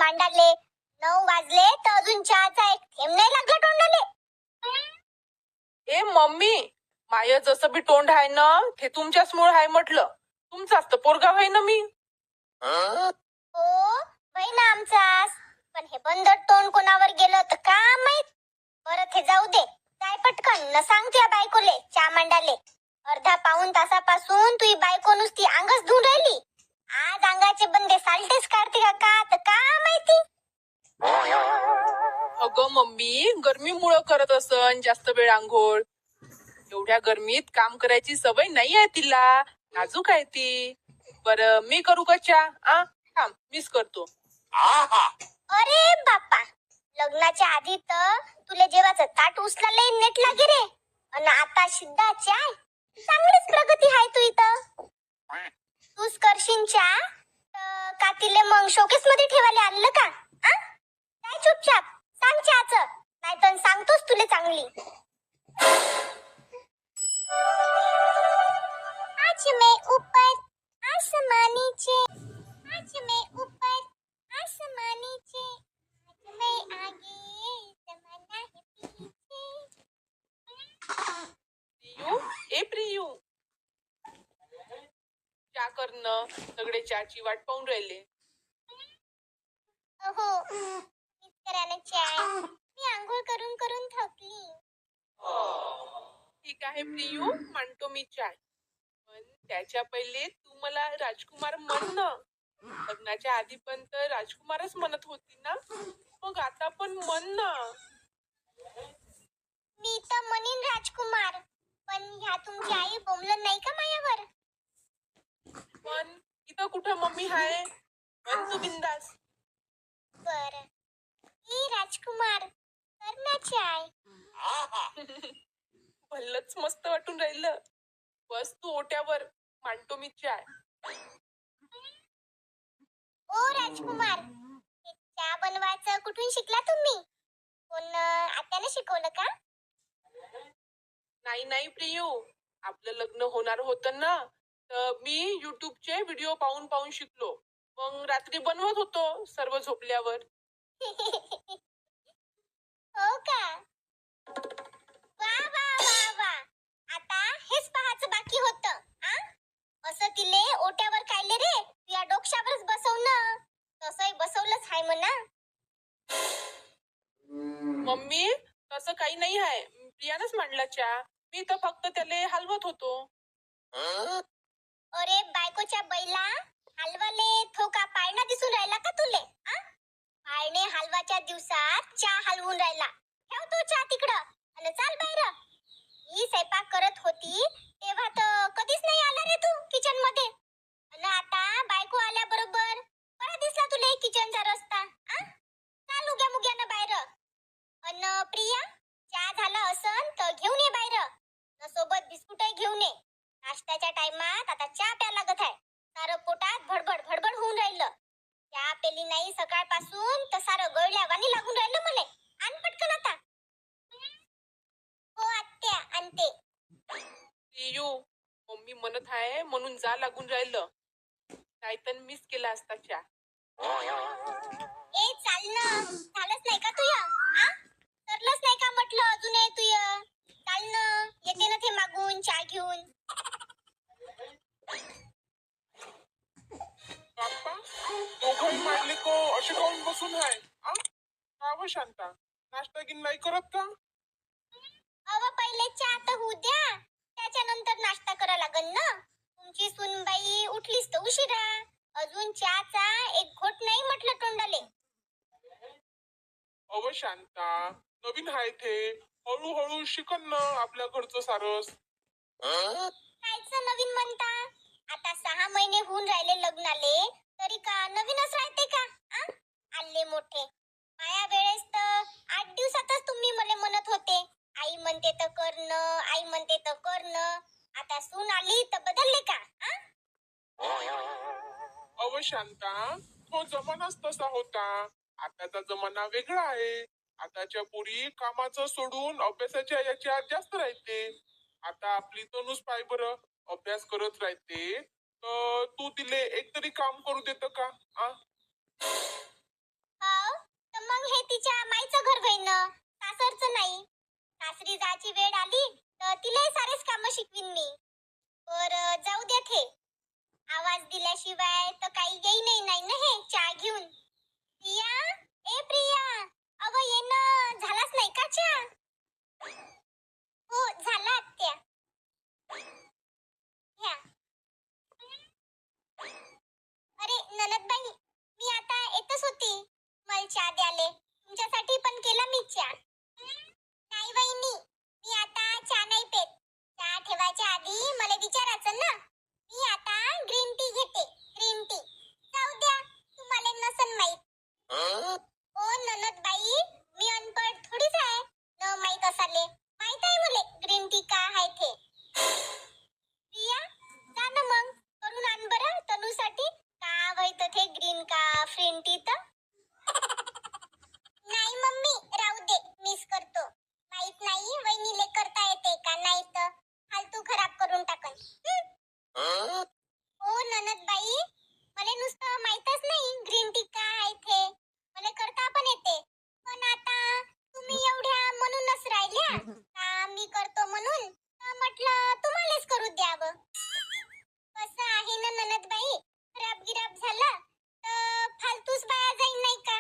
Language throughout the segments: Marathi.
मांडाले 9 वाजले तर अजून चहाचा एक थेंब नाही लागला तोंडाले. ए मम्मी, माय जसं बी तोंड आहे ना ते तुमच्याच मुळे आहे म्हटलं. तुमचाच तर पोरगा आहे ना मी. हो बाई ना आमचाच, पण हे बंद तोंड कोणावर गेलं तर का माहित. परत हे जाऊ दे, जाय पटकन न सांग तुझ्या बायकोले चहा मांडाले. अर्धा पाऊण तासापासून तुझी बायको नुसती अंगच धुवून राहिली. आज अंगाचे बंदे साल्टेच काढते का तर का माहिती. अगं मम्मी, गरमीमुळं करत असन जास्त वेळ आंघोळ. एवढ्या गरमीत काम करायची सवय नाही आहे तिला, नाजूक आहे ती. बरं मी करू का चहा? थांब मीच करतो. अरे बाप्पा, लग्नाच्या आधी तर तुला जेवाचं ताट उचलायला नेट लागे रे, आणि आता सिद्धा चाय. चांगलीच प्रगती आहे तू इथं. तूच करशील चहा तर का तिले मग शोकेस मध्ये ठेवायला आणलं का? काय चुपचाप सांग चहाचं, नाहीतर सांगतोच तुले चांगली. आज मैं ऊपर आसमान नीचे, आज मैं ऊपर आसमान नीचे, आज मैं आगे जमाना है पीछे. प्रियू, ए प्रियू, चहा करणं. सगळे चहाची वाट पाहून राहिले. हो, मित्राने चाय. मी आंघोळ करून करून थकली. ठीक आहे प्रियू, मांडतो मी चाय. पण त्याच्या पहिले तू मला राजकुमार म्हण ना. लग्नाच्या आधी पण तर राजकुमारच म्हणत होती ना, मग आता पण म्हण ना. मी तर म्हणीन राजकुमार, पण ह्या तुमची आई बोंबलं नाही का मायावर? पण इथं कुठं मम्मी आहे, म्हण तू बिंदास. बर, ए राजकुमार, कर ना चाय. भल्लच मस्त वाटून राहिलं. बस तू ओट्यावर, मांडतो मी चाय. ओ राजकुमार, हे चहा बनवायचं कुठून शिकला तुम्ही? कोण आत्याने शिकवलं का? नाही नाही प्रियू, आपलं लग्न होणार होतं ना, तर मी युट्यूबचे व्हिडिओ पाहून पाहून शिकलो. मग रात्री बनवत होतो सर्व झोपल्यावर. हो का? वा वा वा वा, आता हेच पाहायचं बाकी होतं. असं तिले ओट्यावर काढले रे, तुझ्या डोक्यावरच बसवणं. तसंही बसवलंच हाय म्हणा. मम्मी, तसं काही नाही आहे. प्रियानंच मांडला चहा, मी तर फक्त त्याले हलवत होतो. अरे बायकोच्या बैला, हलवाले थोका पाळणा दिसून राहिला का तुले? पाळणे हलवाच्या दिवसात चहा हलवून राहिला. ठेव तो चहा तिकडं आणि चाल बाहेर. ही स्वयंपाक करत होती तेव्हा तर कधीच नाही आला रे तू किचन मध्ये, आणि आता बायको आल्याबरोबर बरा दिसला तुला किचनचा रस्ता. चाल उग्या मुग्यानं बाहेर. अन प्रिया, चहा झाला असन तर घेऊन ये बाहेर, सोबत बिस्कुटही घेऊन ये. नाश्त्याच्या टाइमात आता चहा प्या लागत आहे. सारं पोटात भडबड भडबड होऊन राहिलं. चहा पेली नाही सकाळपासून तर सारं गळल्यावानी लागून राहिलं मले. आण पटकन आता. हो आत्या, आणते. प्रियू, मम्मी म्हणत आहे म्हणून जा लागून राहिलं, नाहीतर मिस केला असता चहा. ए चाल ना, झालंच नाही का तुझं? सरलंच नाही का म्हटलं अजून तुझं? चाल ना, येते ना ते मागून चहा घेऊन. बाप्पा, दोघंही मांडले को असे काऊन बसून आहे? का शांता, नाश्ता गिन नाही करत का? अव पहिले चहा तर होऊ द्या, त्याच्यानंतर नाश्ता करा लागन ना. तुमची सुनबाई उठलीस तर उशिरा, अजून चहाचा एक घोट नाही म्हटलं तोंडाले. अव शांता, नवीन आहे ते, हळूहळू शिकन ना आपल्या घरचं सारस. कायचं नवीन म्हणता? आता 6 महिने होऊन राहिले लग्नाले, तरी का नवीनच राहते का? आले मोठे. माया वेळेस तर 8 दिवसातच तुम्ही मला म्हणत होते, आई म्हणते तर करणं, आई म्हणते तर करणं. आता सून आली तर बदलले का? अव शांता, तो जमानाच तसा होता. आताचा जमाना वेगळा आहे. आताच्या पोरी कामाचं सोडून अभ्यासाच्या याच्यात जास्त राहते. आता आपली तनुच पाय बरं, अभ्यास करत राहते, तर तू तिले एक तरी काम करू देतं का? तिच्या माईचं घर बहीण सासरचं नाही. सासरी जायची वेळ आली तर तिलाही सारेच कामं शिकवीन मी. बरं जाऊ द्या ते. आवाज दिल्याशिवाय तर काही येई नाही ना हे चहा घेऊन. प्रिया, ए प्रिया, अव ये ना. झालाच नाही का चहा? हो झाला आत्या. घ्या. अरे ननदबाई, मी आता येतच होती. मला चहा द्याले. तुमच्यासाठी पण केला मी चहा. नाही वहिनी, मी आता चहा नाही पेत. चहा ठेवायच्या आधी मला विचारायचं ना. मी आता ग्रीन टी घेते. Green tea. जाऊ द्या, तुम्हाला नसन माहित. ओ ननदबाई, मी अनपढ थोडीच आहे. न माहित असाले. माहित आहे मुले ग्रीन टी का आहे ते. प्रिया, जा ना मग. करून आण बरं तनूसाठी. का व्हायत ते ग्रीन का फ्रीन टी तर. नाही मम्मी, राहू दे. मिस करतो. माहित नाही वहिनीले करता येते का नाही तर फालतू खराब करून टाकन. ओ ननदबाई, मला नुसतं माहीतच नाही ग्रीन टी का आहे ते. मला करता पण येते. पण आता तुम्ही एवढ्या म्हणूनच राहिल्या का मी करतो म्हणून म्हटलं तुम्हालाच करू द्यावं. कसं आहे ना ननदबाई, खराब गिराब झालं तर फालतूच बाया जाईन नाही का.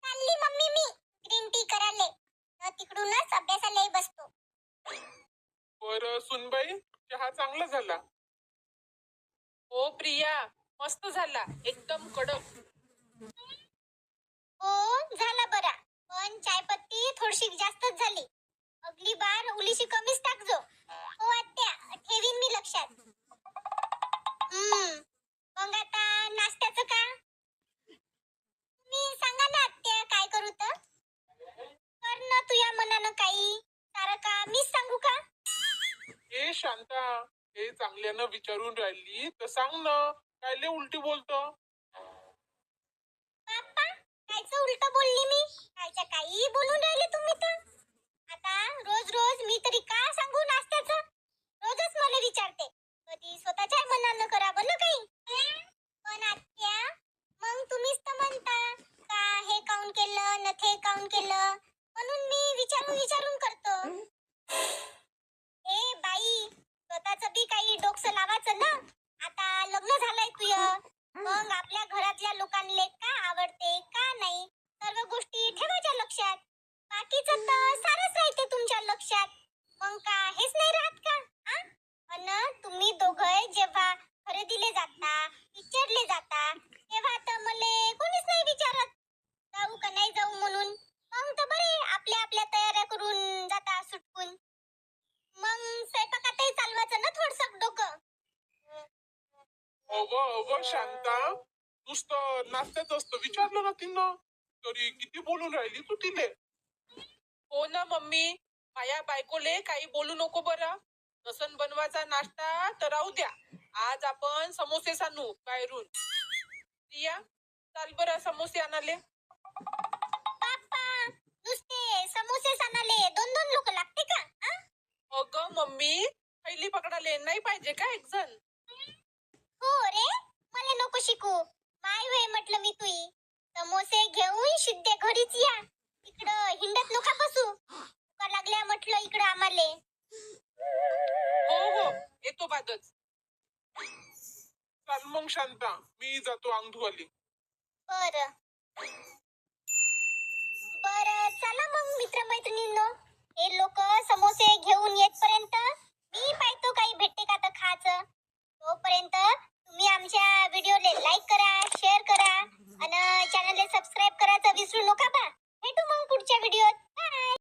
चालली मम्मी मी ग्रीन टी करायले. तिकडूनच अभ्यासालाही बसतो. बरं सुनबाई, चहा चांगला झाला. हो प्रिया, मस्त झाला, एकदम कडक. हो झाला बरा. पण चायपत्ती थोडीशी जास्तच झाली. अगली बार उलीशी कमीच टाकजो. हो आत्या, ठेवीन मी लक्षात. मग आता नाश्त्याचं का? तुम्ही सांगा ना आत्या, काय करू तर. कर ना तुझ्या मनानं काही. सारं का मीच सांगू का? ए शांता, हे चांगल्यानं विचारून राहिली तर सांग ना. काय लय उलटी बोलतो. बाप्पा, कायचं उलट बोलली मी? कायच्या काही बोलून राहिले तुम्ही तर. आता रोज रोज मी तरी का सांगू नाश्त्याचं? रोजच मला विचारते. कधी स्वतःच्या मनानं करावं ना काही. पण आत्या, मग तुम्हीच तर म्हणता का हे काऊन केलं न ते काऊन केलं, म्हणून मी विचारून विचारून करतो. ए बाई, स्वतःच बी काही डोकं लावायचं ना. आता लग्न झालंय तुझं, मग आपल्या घरातल्या लोकांना का आवडते का नाही सर्व गोष्टी ठेवायच्या लक्षात. बाकीचं तर सारंच राहते तुमच्या लक्षात. मग का हेच नाही राहत का? अन तुम्ही दोघं जेव्हा खरेदीले जाता, पिक्चरले जाता, तेव्हा तर मले कोणीच नाही विचारत जाऊ का नाही जाऊ म्हणून. मग तर बरे आपल्या आपल्या तयाऱ्या करून जाता सुटकून. मग स्वयंपाकातही चालवायचं ना थोडसं डोकं. अव शांता, नुसतं नाश्त्याच असतं. विचारलं ना तिनं तरी किती बोलून राहिली तू तिले. हो ना मम्मी, माया बायकोले काही बोलू नको बरं. नसन बनवायचा नाश्ता तर राहू द्या. आज आपण समोसे आणू बाहेरून. प्रिया, चाल बरं समोसे आणाले. बाप्पा, नुसते समोसे आणाले 2-2 लोक लागते का? अगं मम्मी, पहिली पकडाले नाही पाहिजे का एक जण? हो रे, मला नको शिकू. माय वे म्हटलं मी तुई. समोसे घेऊन शिद्दे घरीच या. इकडं हिंडत नका बसू. का लागल्या म्हटलं इकडं आम्हाले. हो हो, येतो बादच. चाल मग शांता, मी जातो अंग धुवाली. बरं बरं,